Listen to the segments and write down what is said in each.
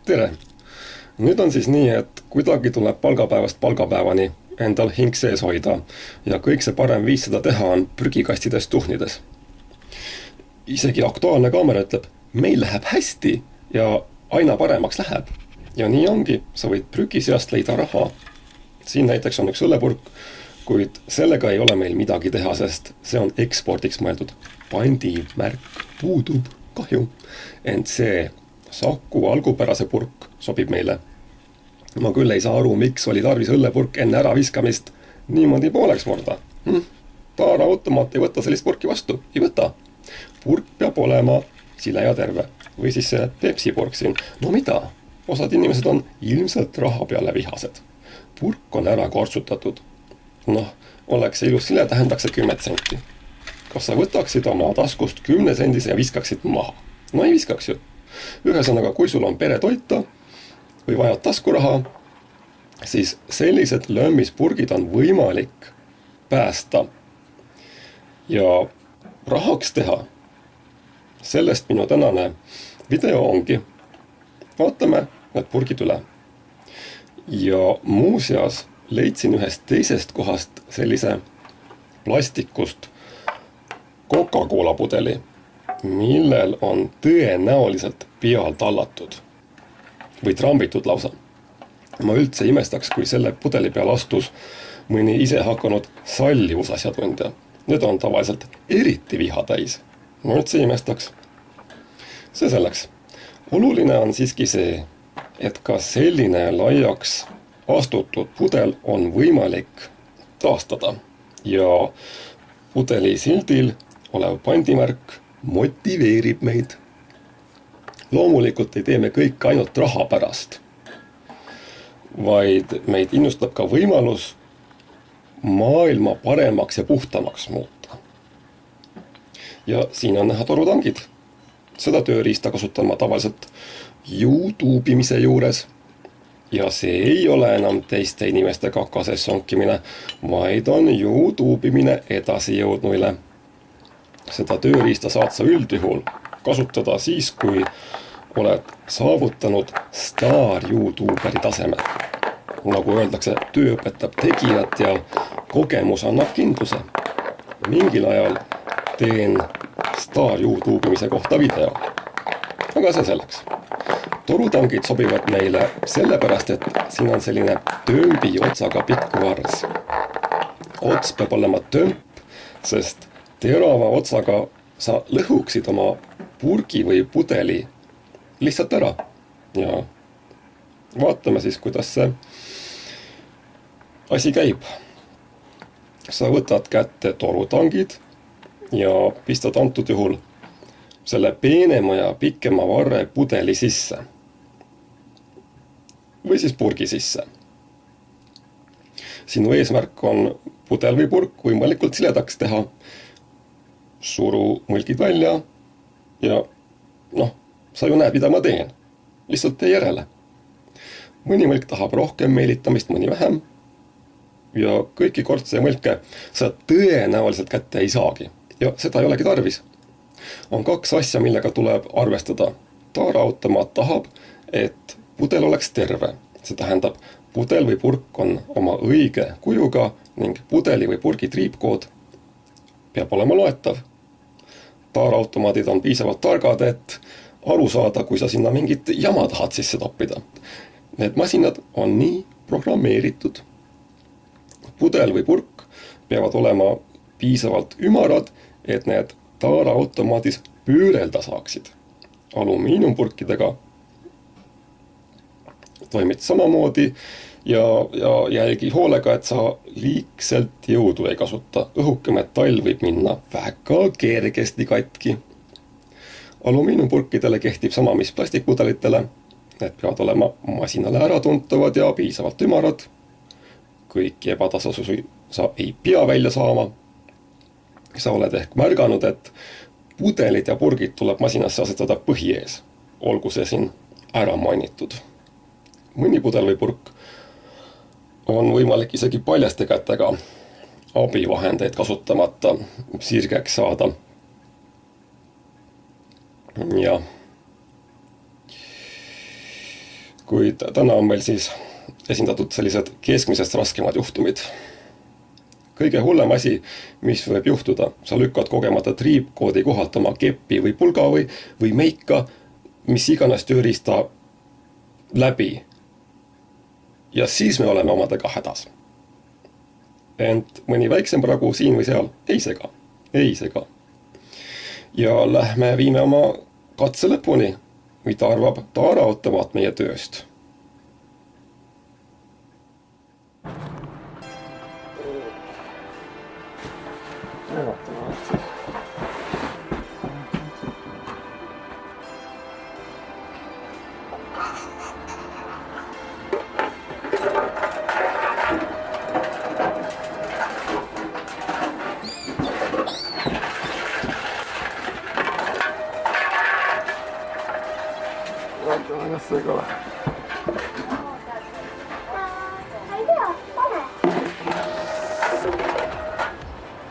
Tere! Nüüd on siis nii, et kuidagi tuleb palgapäevast palgapäevani endal hing sees hoida ja kõik see parem viis seda teha on prügikastidest tuhnides. Isegi Aktuaalne Kaamera ütleb, meil läheb hästi ja aina paremaks läheb. Ja nii ongi, sa võid prügi seast leida raha. Siin näiteks on üks õllepurk, kuid sellega ei ole meil midagi teha, sest see on ekspordiks mõeldud. Pandimärk puudub, kahju. Ent see Saku algupärase purk sobib meile. Ma küll ei saa aru, miks oli tarvis õllepurk enne äraviskamist niimoodi pooleks murda. Taaraautomaat ei võta sellist purki vastu, ei võta. Purk peab olema sile ja terve. Või siis see Pepsi purk siin. No mida? Osad inimesed on ilmselt raha peale vihased. Purk on ära kortsutatud. Oleks see ilus sile, tähendaks see 10 senti. Kas sa võtaksid oma taskust 10 sendise ja viskaksid maha? No ei viskaks ju. Ühesõnaga, kui sul on pere toita või vajad taskuraha, siis sellised lömmispurgid on võimalik päästa ja rahaks teha. Sellest minu tänane video ongi. Vaatame need purgid üle. Ja muuseas leidsin ühest teisest kohast sellise plastikust Coca-Cola pudeli, millel on tõenäoliselt peal tallatud või trambitud lausa. Ma üldse imestaks, kui selle pudeli peal astus mõni ise hakanud sallivusasjatundja. Need on tavaliselt eriti viha täis. Ma üldse imestaks. See selleks. Oluline on siiski see, et ka selline laiaks astutud pudel on võimalik taastada ja pudeli sildil olev pandimärk motiveerib meid. Loomulikult ei tee me kõik ainult raha pärast, vaid meid innustab ka võimalus maailma paremaks ja puhtamaks muuta. Ja siin on näha torutangid. Seda tööriista kasutan ma tavaliselt YouTube'imise juures. Ja see ei ole enam teiste inimeste kakases sonkimine, vaid on YouTube'imine edasi jõudnuile. Seda tööriista saad sa üldjuhul kasutada siis, kui oled saavutanud staar YouTuberi taseme. Nagu öeldakse, töö õpetab tegijat ja kogemus annab kindluse. Mingil ajal teen staar YouTube'imise kohta video. Aga see selleks. Torutangid sobivad meile sellepärast, et siin on selline tömbi otsaga pikk vars. Ots peab olema tömp, sest terava otsaga sa lõhuksid oma purgi või pudeli lihtsalt ära. Ja vaatame siis, kuidas see asi käib. Sa võtad kätte torutangid ja pistad antud juhul selle peenema ja pikema varre pudeli sisse. Või siis purgi sisse. Sinu eesmärk on pudel või purk võimalikult siledaks teha. Suru mõlgid välja ja sa ju näed, mida ma teen. Lihtsalt tee järele. Mõni mõlk tahab rohkem meelitamist, mõni vähem. Ja kõiki kortse ja mõlke sa tõenäoliselt kätte ei saagi. Ja seda ei olegi tarvis. On 2 asja, millega tuleb arvestada. Taaraautomaat tahab, et pudel oleks terve. See tähendab, pudel või purk on oma õige kujuga ning pudeli või purgi triipkood peab olema loetav. Taaraautomaadid on piisavalt targad, et aru saada, kui sa sinna mingit jama tahad sisse toppida. Need masinad on nii programmeeritud. Pudel või purk peavad olema piisavalt ümarad, et need taaraautomaadis pöörelda saaksid. Alumiiniumpurkidega toimid samamoodi ja jälgi hoolega, et sa liigselt jõudu ei kasuta. Õhuke metall võib minna väga kergesti katki. Alumiiniumpurkidele kehtib sama, mis plastikpudelitele. Need peavad olema masinale äratuntavad ja piisavalt ümarad. Kõiki ebatasasusi sa ei pea välja saama. Sa oled ehk märganud, et pudelid ja purgid tuleb masinasse asetada põhi ees. Olgu see siin ära mainitud. Mõni pudel või purk on võimalik isegi paljaste kätega abivahendeid kasutamata sirgeks saada. Ja kuid täna on meil siis esindatud sellised keskmisest raskemad juhtumid. Kõige hullem asi, mis võib juhtuda, sa lükkad kogemata triipkoodi kohalt oma keppi või pulga või meika, mis iganes tööriista läbi. Ja siis me oleme omadega hädas. Ent mõni väiksem pragu siin või seal ei sega. Ja lähme viime oma katse lõpuni, mida arvab taaraautomaat meie tööst.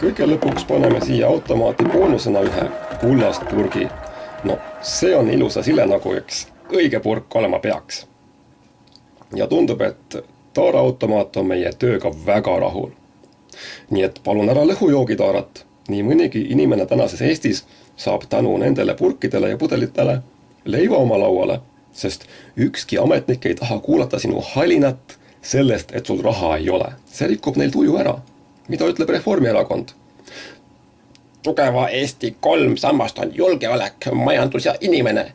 Kõige lõpuks paneme siia automaati boonusena ühe kullast purgi. No, see on ilusa sile nagu üks õige purk olema peaks. Ja tundub, et taaraautomaat on meie tööga väga rahul. Nii et palun ära lõhujoogi taarat. Nii mõnigi inimene tänases Eestis saab tänu nendele purkidele ja pudelitele leiva oma lauale, sest ükski ametnik ei taha kuulata sinu halinat sellest, et sul raha ei ole. See rikub neil tuju ära. Mida ütleb Reformierakond? Tugeva Eesti 3 sammast on julgeolek, majandus ja inimene,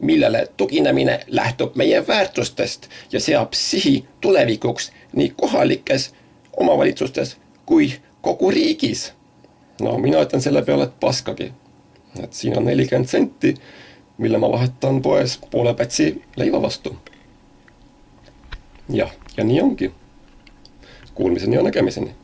millele tuginemine lähtub meie väärtustest ja seab sihi tulevikuks nii kohalikes omavalitsustes kui kogu riigis. No mina ütlen selle peale, et paskagi. Et siin on 40 senti, mille ma vahetan poes poole pätsi leiva vastu. Ja nii ongi. Kuulmiseni ja nägemiseni.